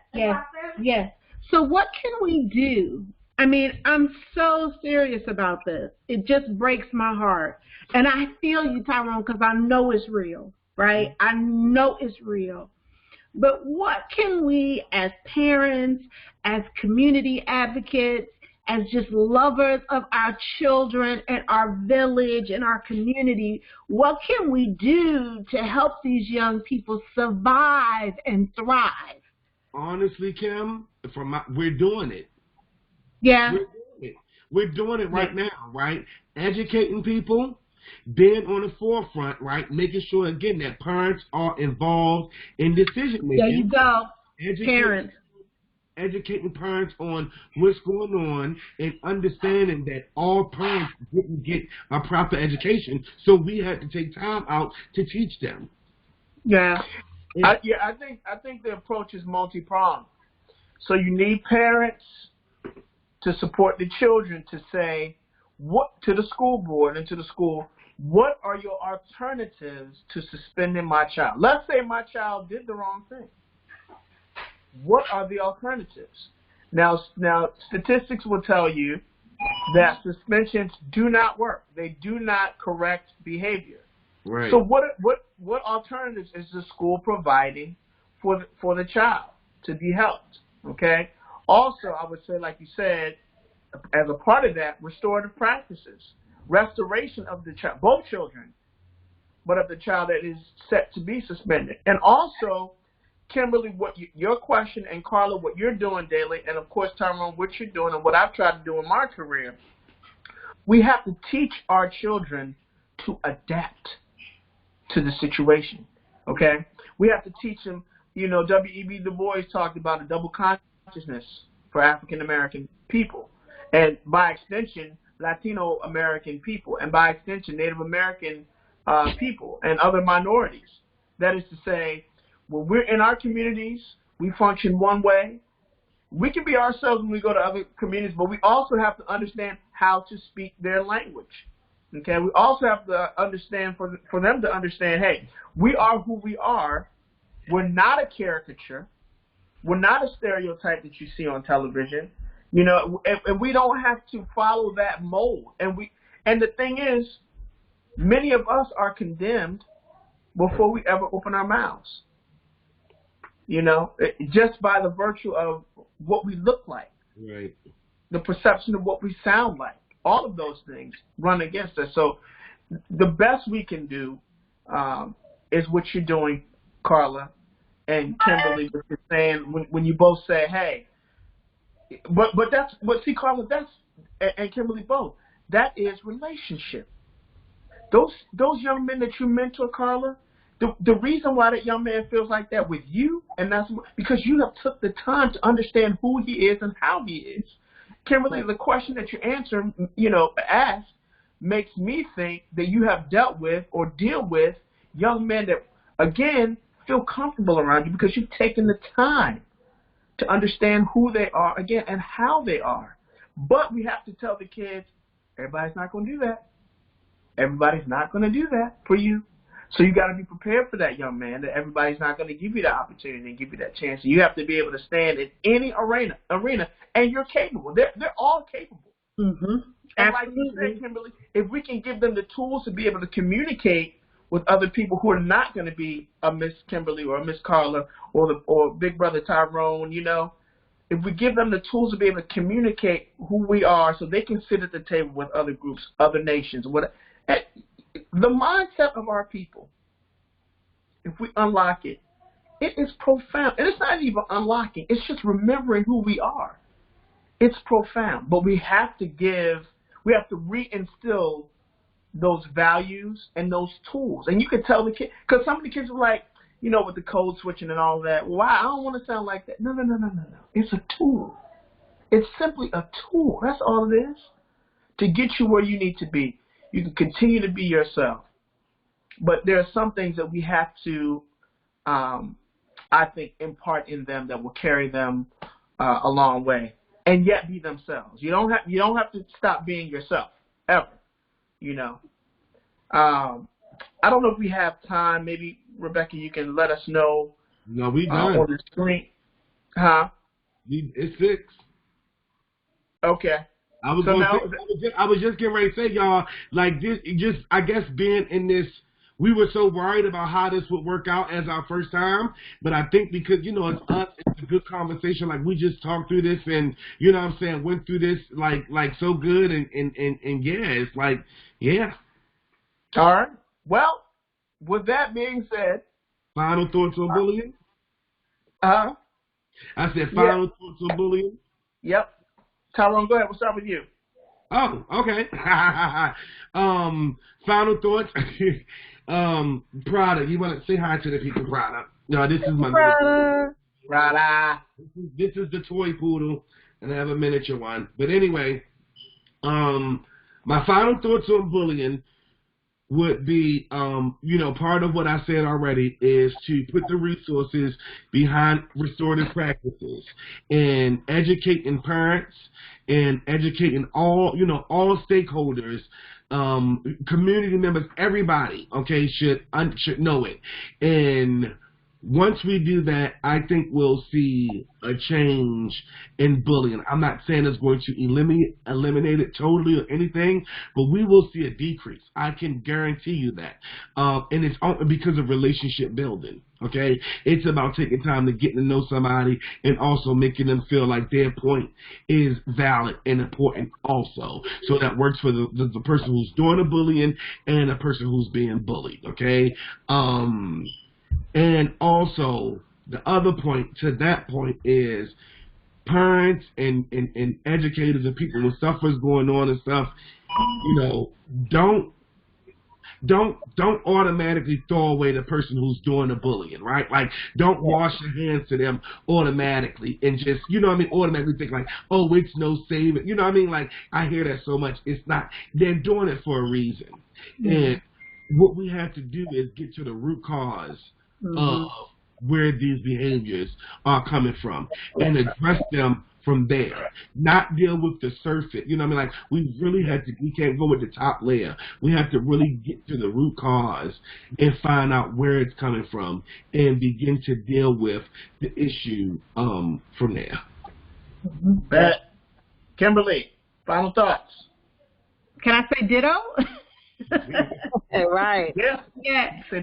So what can we do? I mean, I'm so serious about this. It just breaks my heart. And I feel you, Tyrone, because I know it's real. Right? I know it's real. But what can we as parents, as community advocates, as just lovers of our children and our village and our community, what can we do to help these young people survive and thrive? Honestly, Kim, we're doing it. Yeah. We're doing it right now, right? Educating people. Being on the forefront, right? Making sure, again, that parents are involved in decision making. There you go. Parents. Educating parents on what's going on and understanding that all parents didn't get a proper education, so we had to take time out to teach them. Yeah. I think the approach is multi-pronged. So you need parents to support the children to say, what to the school board and to the school, what are your alternatives to suspending my child? Let's say my child did the wrong thing. What are the alternatives? Now statistics will tell you that suspensions do not work. They do not correct behavior. Right. So what alternatives is the school providing for the child to be helped? Okay. Also, I would say, like you said, as a part of that, restorative practices, restoration of the child, both children, but of the child that is set to be suspended. And also, Kimberly, your question, and Karla, what you're doing daily, and of course, Tyrone, what you're doing and what I've tried to do in my career, we have to teach our children to adapt to the situation, okay? We have to teach them, W.E.B. Du Bois talked about a double consciousness for African-American people. And by extension, Latino American people, and by extension, Native American people and other minorities. That is to say, when we're in our communities, we function one way. We can be ourselves when we go to other communities, but we also have to understand how to speak their language. Okay, we also have to understand for them to understand, hey, we are who we are. We're not a caricature. We're not a stereotype that you see on television. And we don't have to follow that mold. And the thing is, many of us are condemned before we ever open our mouths. Just by the virtue of what we look like. Right. The perception of what we sound like. All of those things run against us. So the best we can do is what you're doing, Karla and Kimberly, what you're saying when you both say, hey, but see, Karla, and Kimberly both, that is relationship. Those young men that you mentor, Karla, the reason why that young man feels like that with you, and that's because you have took the time to understand who he is and how he is. Kimberly, the question that you answer, ask, makes me think that you have dealt with or deal with young men that, again, feel comfortable around you because you've taken the time to understand who they are, again, and how they are. But we have to tell the kids, everybody's not going to do that. Everybody's not going to do that for you. So you got to be prepared for that, young man, that everybody's not going to give you the opportunity and give you that chance. You have to be able to stand in any arena, and you're capable. They're all capable. Mm-hmm. And like you said, Kimberly, if we can give them the tools to be able to communicate with other people who are not going to be a Miss Kimberly or a Miss Karla or Big Brother Tyrone, if we give them the tools to be able to communicate who we are so they can sit at the table with other groups, other nations, the mindset of our people, if we unlock it, it is profound. And it's not even unlocking. It's just remembering who we are. It's profound. But we have to reinstill those values and those tools. And you can tell the kids, because some of the kids are like, with the code switching and all that, why? I don't want to sound like that. No. It's a tool. It's simply a tool. That's all it is. To get you where you need to be. You can continue to be yourself. But there are some things that we have to, I think, impart in them that will carry them a long way, and yet be themselves. You don't have to stop being yourself ever. I don't know if we have time. Maybe Rebecca, you can let us know. No, we done on the screen. Huh? It's 6. Okay. I was just getting ready to say, y'all, like this, just I guess being in this. We were so worried about how this would work out as our first time, but I think because, it's us, it's a good conversation. Like, we just talked through this and, went through this like so good and yeah, it's like, yeah. All right. Well, with that being said. Final thoughts on bullying? I said final thoughts on bullying? Yep. Tyrone, go ahead. We'll start with you. Oh, okay. Final thoughts. Prada, you want to say hi to the people, Prada? No, this is my Prada. This is the toy poodle, and I have a miniature one. But anyway, my final thoughts on bullying would be, part of what I said already is to put the resources behind restorative practices and educating parents and educating all stakeholders, community members, everybody, okay, should know it. And once we do that, I think we'll see a change in bullying. I'm not saying it's going to eliminate it totally or anything, but we will see a decrease. I can guarantee you that. And it's only because of relationship building, okay? It's about taking time to get to know somebody and also making them feel like their point is valid and important also. So that works for the person who's doing the bullying and the person who's being bullied, okay? And also, the other point to that point is parents and educators and people when stuff is going on and stuff, don't automatically throw away the person who's doing the bullying, right? Like, don't wash your hands to them automatically and just, automatically think like, oh, it's no saving. You know what I mean? Like, I hear that so much. It's not. They're doing it for a reason. Mm-hmm. And what we have to do is get to the root cause of where these behaviors are coming from and address them from there, not deal with the surface. Like, we can't go with the top layer. We have to really get to the root cause and find out where it's coming from and begin to deal with the issue from there. Bet. Kimberly, final thoughts. Can I say ditto? Right. Yeah.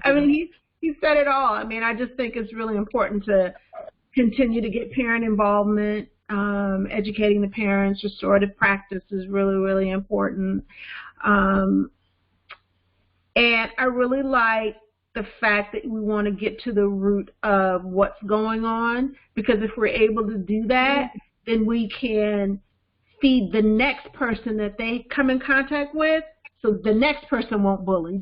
I mean, he said it all. I mean, I just think it's really important to continue to get parent involvement, educating the parents. Restorative practice is really, really important. And I really like the fact that we want to get to the root of what's going on, because if we're able to do that, then we can feed the next person that they come in contact with, so the next person won't bully.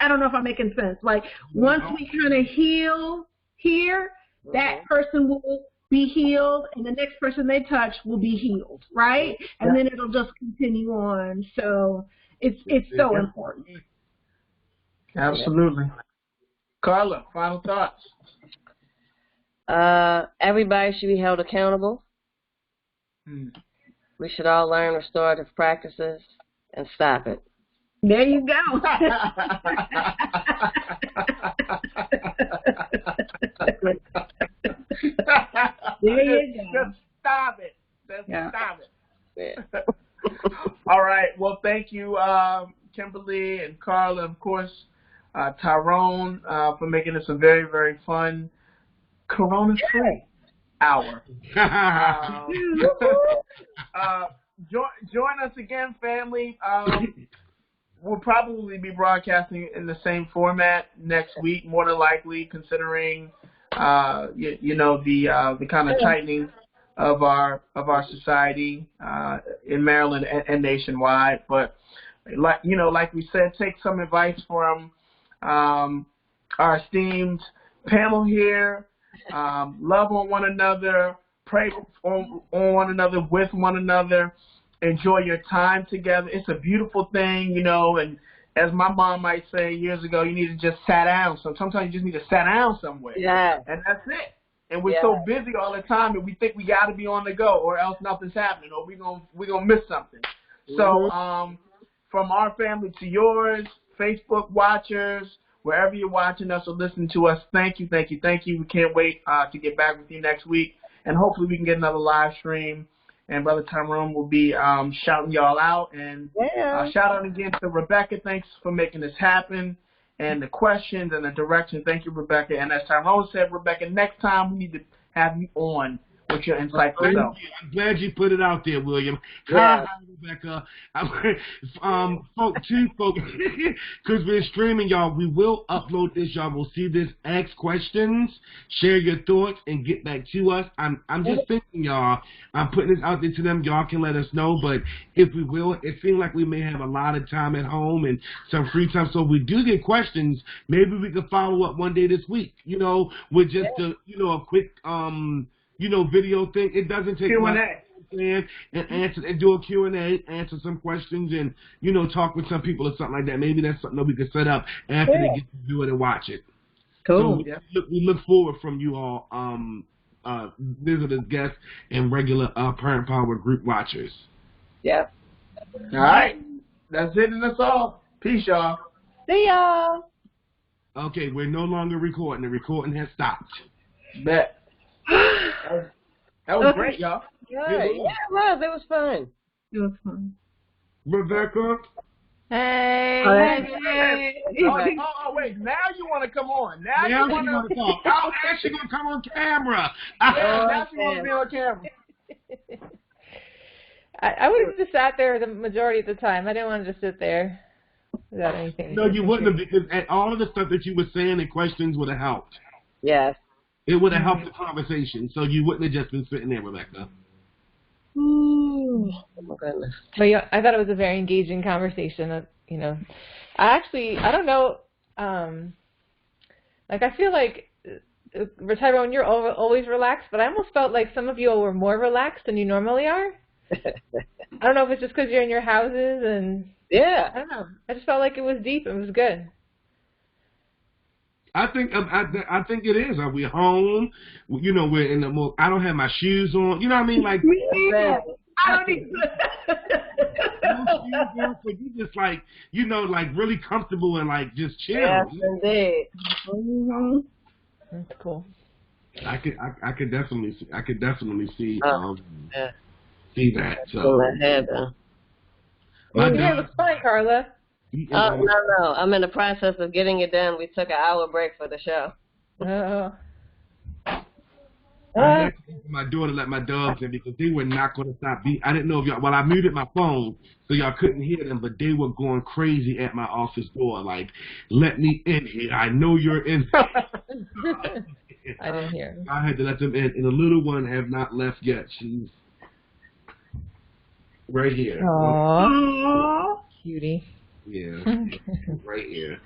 I don't know if I'm making sense. Like, once we kind of heal here, that person will be healed, and the next person they touch will be healed, right? And then it'll just continue on. So it's so important. Absolutely. Karla, final thoughts. Everybody should be held accountable. We should all learn restorative practices and stop it. There you go. There you go. Just stop it. Stop it. Yeah. All right. Well, thank you, Kimberly and Karla, of course, Tyrone, for making this a very, very fun, corona-free. hour. Join us again, family. We'll probably be broadcasting in the same format next week, more than likely, considering the kind of tightening of our society in Maryland and nationwide. But like we said, take some advice from our esteemed panel here. Love on one another, pray on one another, with one another. Enjoy your time together. It's a beautiful thing, and as my mom might say years ago, you need to just sit down. So sometimes you just need to sit down somewhere. Yeah. And that's it. And we're so busy all the time that we think we got to be on the go, or else nothing's happening, or we're gonna miss something. Mm-hmm. So from our family to yours, Facebook watchers, wherever you're watching us or listening to us, thank you. We can't wait to get back with you next week, and hopefully we can get another live stream. And Brother Tyrone will be shouting y'all out. And shout out again to Rebecca. Thanks for making this happen. And the questions and the direction. Thank you, Rebecca. And as Tyrone said, Rebecca, next time we need to have you on with your insightful self. I'm glad you put it out there, William. Hi, Rebecca. Folks, because we're streaming, y'all, we will upload this. Y'all will see this. Ask questions, share your thoughts, and get back to us. I'm just thinking, y'all, I'm putting this out there to them. Y'all can let us know, but if we will, it seems like we may have a lot of time at home and some free time. So if we do get questions, maybe we could follow up one day this week, with just a quick video thing. It doesn't take much and answer and do a Q&A, answer some questions, and talk with some people or something like that. Maybe that's something that we could set up after they get to do it and watch it. Cool. So we look forward from you all, visitors, guests, and regular Parent Power group watchers. Yeah. All right. That's it, and that's all. Peace, y'all. See y'all. Okay, we're no longer recording. The recording has stopped. Bet. That was great, y'all. Yeah, it was. It was fun. It was fun. Rebecca. Hey. Oh, wait. Now you want to come on. Now you want to talk. I'm actually going to come on camera. Now you want to be on camera. I would have just sat there the majority of the time. I didn't want to just sit there without anything. No, you wouldn't have, because all of the stuff that you were saying and questions would have helped. Yes. It would have helped the conversation, so you wouldn't have just been sitting there, Rebecca. Oh my goodness. But yeah, I thought it was a very engaging conversation. I don't know. I feel like Tyrone, you're always relaxed, but I almost felt like some of you were more relaxed than you normally are. I don't know if it's just because you're in your houses and I don't know. I just felt like it was deep. It was good. I think it is. Are we home? We're in the more. I don't have my shoes on. You know what I mean? Like I don't need so you just like really comfortable and like just chill. Yes, indeed. That's cool. I could definitely see see that. So. Yeah, it was fun, Karla. No. I'm in the process of getting it done. We took an hour break for the show. I had to go to my door to let my dogs in because they were not going to stop beating. I didn't know if y'all. Well, I muted my phone so y'all couldn't hear them, but they were going crazy at my office door. Like, let me in here. I know you're in. I didn't hear. I had to let them in, and the little one have not left yet. She's right here. Aww. Cutie. Yeah, right here.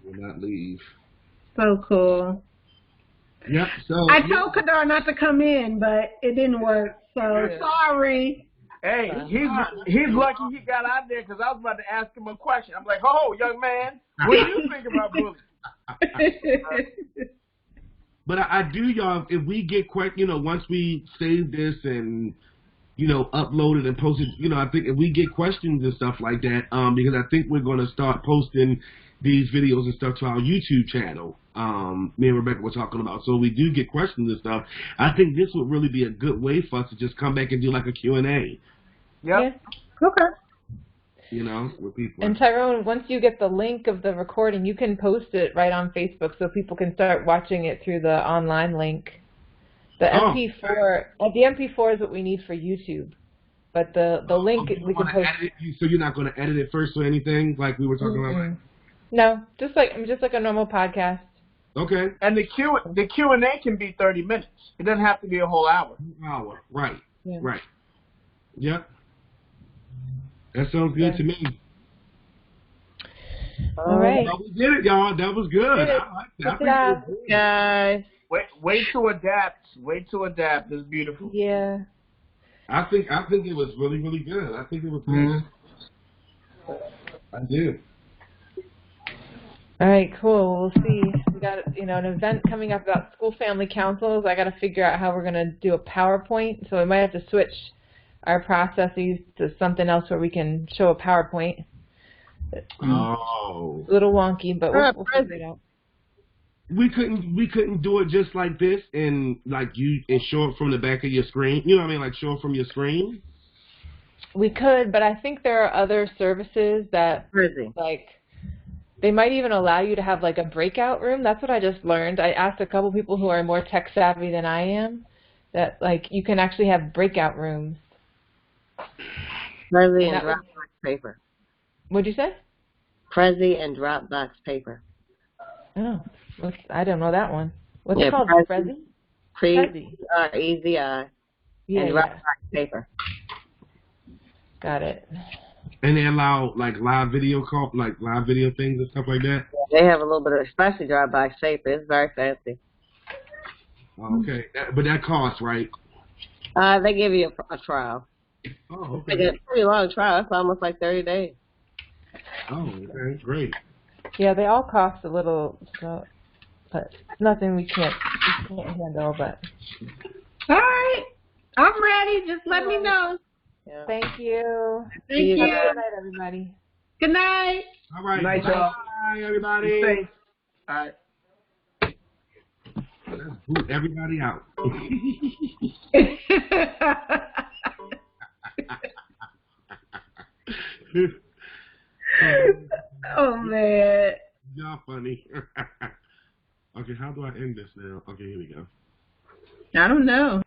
Will not leave. So cool. Yep. So I told Kadar not to come in, but it didn't work. So sorry. Hey, he's lucky he got out there because I was about to ask him a question. I'm like, oh, young man, what do you think about bullying? But I do, y'all. If we get once we save this and upload it and post it, I think if we get questions and stuff like that, because I think we're going to start posting these videos and stuff to our YouTube channel. Me and Rebecca were talking about. So we do get questions and stuff. I think this would really be a good way for us to just come back and do like a Q&A. Yep. Yeah. Okay. With people. And Tyrone, once you get the link of the recording, you can post it right on Facebook so people can start watching it through the online link. The MP4 is what we need for YouTube. But the link we can post. So you're not going to edit it first or anything like we were talking about? No, just like a normal podcast. Okay. And the Q&A can be 30 minutes. It doesn't have to be a whole hour. Right. Yeah. Right. Yep. That sounds good to me. All right. Well, we did it, y'all. That was good. I like that. Guys. Wait to adapt. Wait to adapt. It's beautiful. Yeah. I think it was really, really good. I think it was good. I do. All right, cool. We'll see. We got an event coming up about school family councils. I got to figure out how we're going to do a PowerPoint, so we might have to switch our processes to something else where we can show a PowerPoint. Oh. A little wonky, but we'll figure it out. We couldn't do it just like this and show it from the back of your screen. You know what I mean? Like show it from your screen. We could, but I think there are other services that they might even allow you to have like a breakout room. That's what I just learned. I asked a couple people who are more tech savvy than I am that like you can actually have breakout rooms. Prezi and Dropbox paper. What'd you say? Prezi and Dropbox paper. Oh, I don't know that one. What's it called? Prezi? Prezi. E-Z-I. Yeah, and Dropbox paper. Got it. And they allow like live video things and stuff like that. They have a little bit of, especially Dropbox paper. It's very fancy. Okay, but that costs, right? They give you a trial. Oh, okay. They get a pretty long trial. It's almost like 30 days. Oh, okay, great. Yeah, they all cost a little, but nothing we can't handle. But all right, I'm ready. Just let me know. Yeah. Thank you. Thank you. Good night, everybody. Good night. All right. Good night, y'all. Bye, everybody. Be safe. All right. Let's boot everybody out. Oh, man. Y'all funny. Okay, how do I end this now? Okay, here we go. I don't know.